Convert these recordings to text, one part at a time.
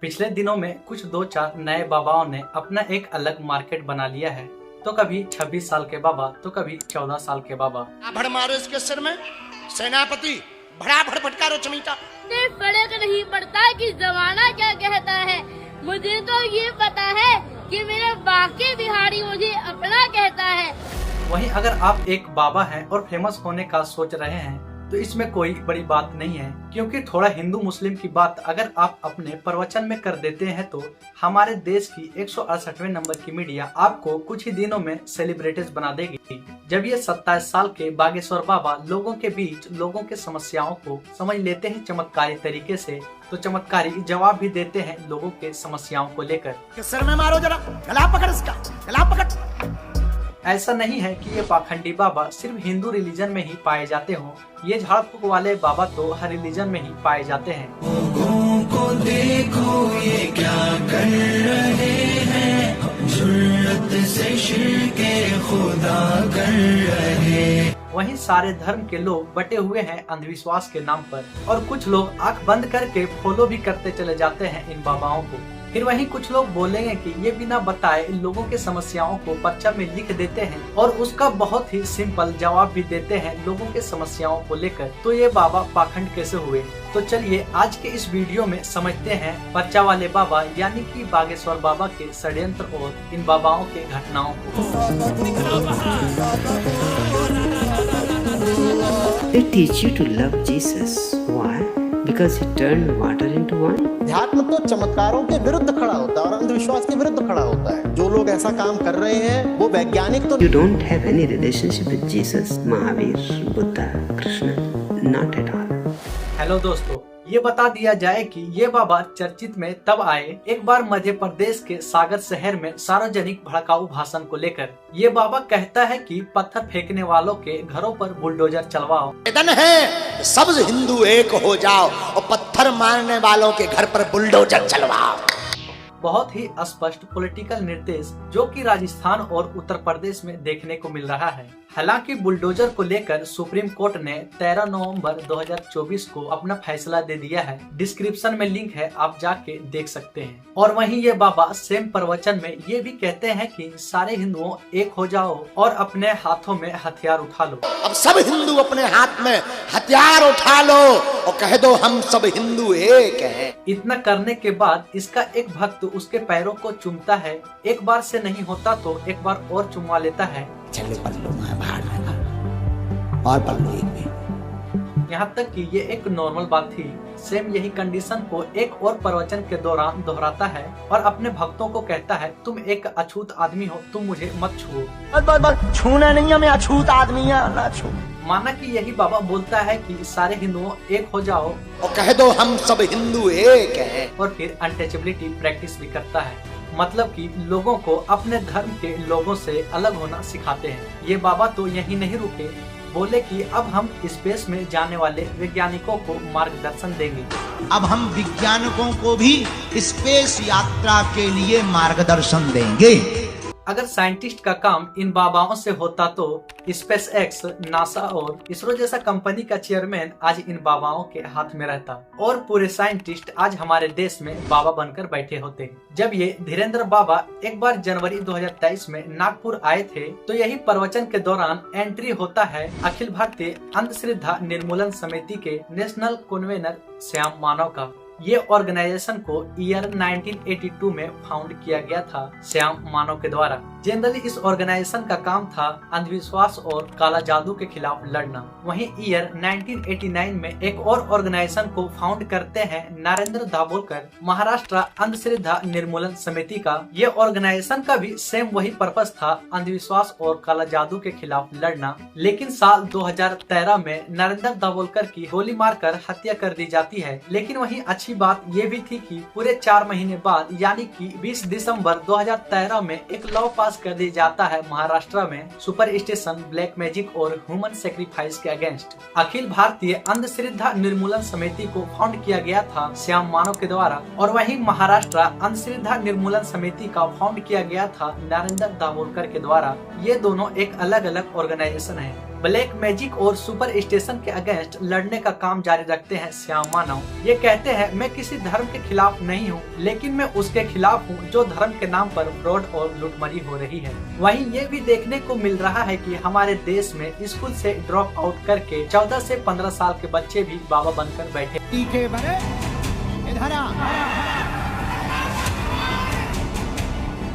पिछले दिनों में कुछ दो चार नए बाबाओं ने अपना एक अलग मार्केट बना लिया है। तो कभी 26 साल के बाबा तो कभी 14 साल के बाबा। भड़ मारो इसके सिर में सेनापति भड़ा भड़ फटकारो चमीटा। फर्क नहीं पड़ता कि जमाना क्या कहता है, मुझे तो ये पता है कि मेरे बाकी बिहारी मुझे अपना कहता है। वहीं अगर आप एक बाबा हैं और फेमस होने का सोच रहे हैं तो इसमें कोई बड़ी बात नहीं है, क्योंकि थोड़ा हिंदू मुस्लिम की बात अगर आप अपने प्रवचन में कर देते हैं तो हमारे देश की 168वें नंबर की मीडिया आपको कुछ ही दिनों में सेलिब्रिटीज बना देगी। जब ये 27 साल के बागेश्वर बाबा लोगों के बीच लोगों के समस्याओं को समझ लेते हैं चमत्कारी तरीके से, तो चमत्कारी जवाब भी देते हैं लोगों के समस्याओं को लेकर। सर में मारो जरा, गला पकड़ इसका, गला पकड़। ऐसा नहीं है कि ये पाखंडी बाबा सिर्फ हिंदू रिलीजन में ही पाए जाते हों, ये झाड़ फूक वाले बाबा तो हर रिलीजन में ही पाए जाते हैं। लोगों को देखो ये क्या कर रहे हैं, जुर्रत से शिर्के खुदा कर रहे। वहीं सारे धर्म के लोग बटे हुए हैं अंधविश्वास के नाम पर, और कुछ लोग आंख बंद करके फॉलो भी करते चले जाते हैं इन बाबाओं को। फिर वहीं कुछ लोग बोलेंगे कि ये बिना बताए लोगों के समस्याओं को पर्चा में लिख देते हैं और उसका बहुत ही सिंपल जवाब भी देते हैं लोगों के समस्याओं को लेकर। तो ये बाबा पाखंड कैसे हुए? तो चलिए आज के इस वीडियो में समझते हैं पर्चा वाले बाबा यानी कि बागेश्वर बाबा के षड्यंत्र और इन बाबाओं के घटनाओं को। They teach you to love Jesus. Why? Because he turned water into wine. अध्यात्म तो चमत्कारों के विरुद्ध खड़ा होता है और अंधविश्वास के विरुद्ध खड़ा होता है। जो लोग ऐसा काम कर रहे हैं वो वैज्ञानिक तो You don't have any relationship with Jesus, Mahavir, Buddha, Krishna. Not at all. Hello दोस्तों, ये बता दिया जाए कि ये बाबा चर्चित में तब आए एक बार मध्य प्रदेश के सागर शहर में सार्वजनिक भड़काऊ भाषण को लेकर। ये बाबा कहता है कि पत्थर फेंकने वालों के घरों पर बुलडोजर चलवाओ। निवेदन है सब हिंदू एक हो जाओ और पत्थर मारने वालों के घर पर बुलडोजर चलवाओ। बहुत ही स्पष्ट पॉलिटिकल निर्देश जो कि राजस्थान और उत्तर प्रदेश में देखने को मिल रहा है। हालांकि बुलडोजर को लेकर सुप्रीम कोर्ट ने 13 नवंबर 2024 को अपना फैसला दे दिया है। डिस्क्रिप्शन में लिंक है, आप जाके देख सकते हैं। और वहीं ये बाबा सेम प्रवचन में ये भी कहते हैं कि सारे हिंदुओं एक हो जाओ और अपने हाथों में हथियार उठा लो। अब सब हिंदू अपने हाथ में हथियार उठा लो और कह दो हम सब हिंदू एक हैं। इतना करने के बाद इसका एक भक्त उसके पैरों को चूमता है। एक बार से नहीं होता तो एक बार और चुमवा लेता है। चलो पल्लू और पल्लू एक भी। यहाँ तक कि ये एक नॉर्मल बात थी। सेम यही कंडीशन को एक और प्रवचन के दौरान दोहराता है और अपने भक्तों को कहता है, तुम एक अछूत आदमी हो, तुम मुझे मत छुओ। बस छूना नहीं है, मैं अछूत आदमी है ना छू। माना कि यही बाबा बोलता है कि सारे हिंदुओं एक हो जाओ और कह दो हम सब हिंदू एक हैं। और फिर अनटचेबिलिटी प्रैक्टिस भी करता है, मतलब कि लोगों को अपने धर्म के लोगों से अलग होना सिखाते हैं। ये बाबा तो यही नहीं रुके, बोले कि अब हम स्पेस में जाने वाले वैज्ञानिकों को मार्गदर्शन देंगे। अब हम वैज्ञानिकों को भी स्पेस यात्रा के लिए मार्गदर्शन देंगे। अगर साइंटिस्ट का काम इन बाबाओं से होता तो स्पेस एक्स, नासा और इसरो जैसा कंपनी का चेयरमैन आज इन बाबाओं के हाथ में रहता और पूरे साइंटिस्ट आज हमारे देश में बाबा बनकर बैठे होते। जब ये धीरेन्द्र बाबा एक बार जनवरी 2023 में नागपुर आए थे तो यही प्रवचन के दौरान एंट्री होता है अखिल भारतीय अंधश्रद्धा निर्मूलन समिति के नेशनल कन्वेनर श्याम मानव का। ये ऑर्गेनाइजेशन को ईयर 1982 में फाउंड किया गया था श्याम मानव के द्वारा। जनरली इस ऑर्गेनाइजेशन का काम था अंधविश्वास और काला जादू के खिलाफ लड़ना। वहीं ईयर 1989 में एक और ऑर्गेनाइजेशन को फाउंड करते हैं नरेंद्र दाभोलकर, महाराष्ट्र अंधश्रद्धा निर्मूलन समिति का। ये ऑर्गेनाइजेशन का भी सेम वही पर्पस था, अंधविश्वास और काला जादू के खिलाफ लड़ना। लेकिन साल 2013 में नरेंद्र दाभोलकर की गोली मारकर हत्या कर दी जाती है। लेकिन वहीं अच्छी बात ये भी थी कि पूरे 4 महीने बाद यानी कि 20 दिसंबर 2013 में एक लॉ पास कर दिया जाता है महाराष्ट्र में सुपर स्टेशन, ब्लैक मैजिक और ह्यूमन सेक्रीफाइस के अगेंस्ट। अखिल भारतीय अंधश्रद्धा निर्मूलन समिति को फाउंड किया गया था श्याम मानव के द्वारा और वहीं महाराष्ट्र अंधश्रद्धा निर्मूलन समिति का फाउंड किया गया था नरेंद्र दाभोलकर के द्वारा। ये दोनों एक अलग अलग ऑर्गेनाइजेशन है। ब्लैक मैजिक और सुपर स्टेशन के अगेंस्ट लड़ने का काम जारी रखते हैं श्याम मानव। ये कहते हैं, मैं किसी धर्म के खिलाफ नहीं हूँ, लेकिन मैं उसके खिलाफ हूँ जो धर्म के नाम पर फ्रॉड और लूटमारी हो रही है। वहीं ये भी देखने को मिल रहा है कि हमारे देश में स्कूल से ड्रॉप आउट करके 14 से 15 साल के बच्चे भी बाबा बनकर बैठे। टीके बने इधर आ।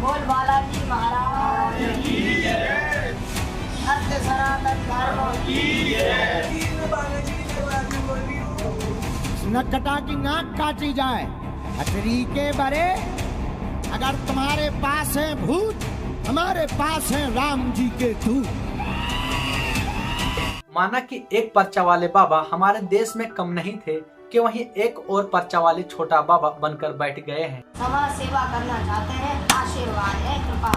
बोल बालाजी महाराज की जय। सत्य सनातन धर्म की जय। नटखटा की नाक काटी जाए। तरीके बड़े, अगर तुम्हारे पास है भूत, हमारे पास है राम जी के दूत। माना कि एक पर्चा वाले बाबा हमारे देश में कम नहीं थे कि वहीं एक और पर्चा वाले छोटा बाबा बनकर बैठ गए हैं। समाज सेवा करना चाहते हैं, आशीर्वाद है, कृपा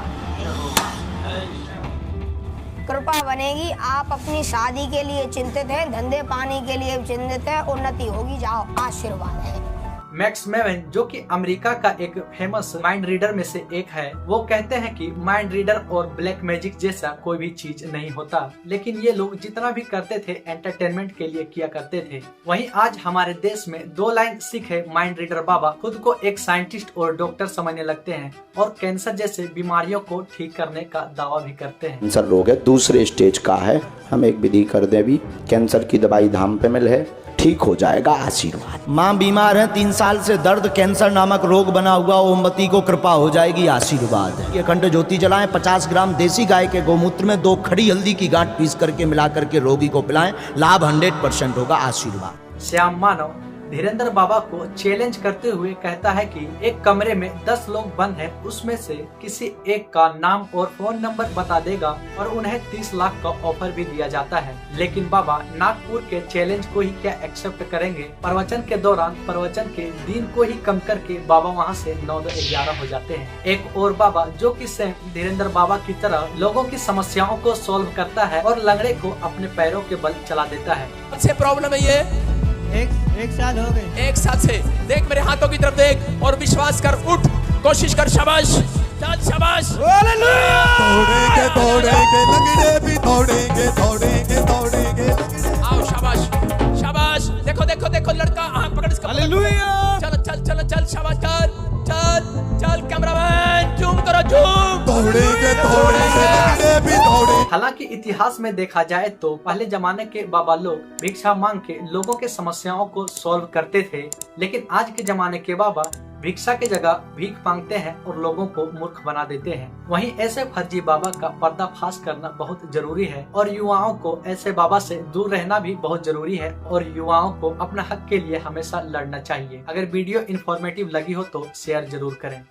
बनेगी। आप अपनी शादी के लिए चिंतित हैं, धंधे पानी के लिए चिंतित हैं, उन्नति होगी, जाओ, आशीर्वाद है। मैक्स मेवन, जो कि अमेरिका का एक फेमस माइंड रीडर में से एक है, वो कहते हैं कि माइंड रीडर और ब्लैक मैजिक जैसा कोई भी चीज नहीं होता, लेकिन ये लोग जितना भी करते थे एंटरटेनमेंट के लिए किया करते थे। वहीं आज हमारे देश में 2 लाइन सीखे माइंड रीडर बाबा खुद को एक साइंटिस्ट और डॉक्टर समझने लगते हैं और कैंसर जैसे बीमारियों को ठीक करने का दावा भी करते हैं। कैंसर रोग है, दूसरे स्टेज का है, हम एक विधि कर दे भी, कैंसर की दवाई धाम पे मिल है, ठीक हो जाएगा, आशीर्वाद। माँ बीमार है 3 साल से, दर्द कैंसर नामक रोग बना हुआ, ओमवती को कृपा हो जाएगी, आशीर्वाद। ये अखंड ज्योति जलाएं, 50 ग्राम देसी गाय के गोमूत्र में 2 खड़ी हल्दी की गांठ पीस करके मिला करके रोगी को पिलाएं, लाभ 100% होगा, आशीर्वाद। श्याम मानव धीरेन्द्र बाबा को चैलेंज करते हुए कहता है कि एक कमरे में 10 लोग बंद हैं, उसमें से किसी एक का नाम और फोन नंबर बता देगा और उन्हें 30 लाख का ऑफर भी दिया जाता है। लेकिन बाबा नागपुर के चैलेंज को ही क्या एक्सेप्ट करेंगे। प्रवचन के दौरान प्रवचन के दिन को ही कम करके बाबा वहां से 9-11 हो जाते हैं। एक और बाबा जो कि सेम धीरेन्द्र बाबा की तरह लोगों की समस्याओं को सॉल्व करता है और लंगड़े को अपने पैरों के बल चला देता है। से प्रॉब्लम है ये एक साल हो गए। एक साल से देख, मेरे हाथों की तरफ देख और विश्वास कर, उठ, कोशिश कर, शाबाश, चल शाबाश। दौड़ेंगे दौड़ेंगे लंगड़े भी दौड़ेंगे दौड़ेंगे दौड़ेंगे। आओ शाबाश शाबाश, देखो देखो देखो लड़का, आंख पकड़ इसका, हालेलुया। चलो चल चलो चल, शाबाश, चल चल चल, कैमरामैन जूम करो, जूम। दौड़ेंगे दौड़ेंगे लंगड़े भी दौड़ेंगे। हालांकि इतिहास में देखा जाए तो पहले जमाने के बाबा लोग भिक्षा मांग के लोगों के समस्याओं को सॉल्व करते थे, लेकिन आज के जमाने के बाबा भिक्षा की जगह भीख मांगते हैं और लोगों को मूर्ख बना देते हैं। वहीं ऐसे फर्जी बाबा का पर्दाफाश करना बहुत जरूरी है और युवाओं को ऐसे बाबा से दूर रहना भी बहुत जरूरी है और युवाओं को अपना हक के लिए हमेशा लड़ना चाहिए। अगर वीडियो इन्फॉर्मेटिव लगी हो तो शेयर जरूर करें।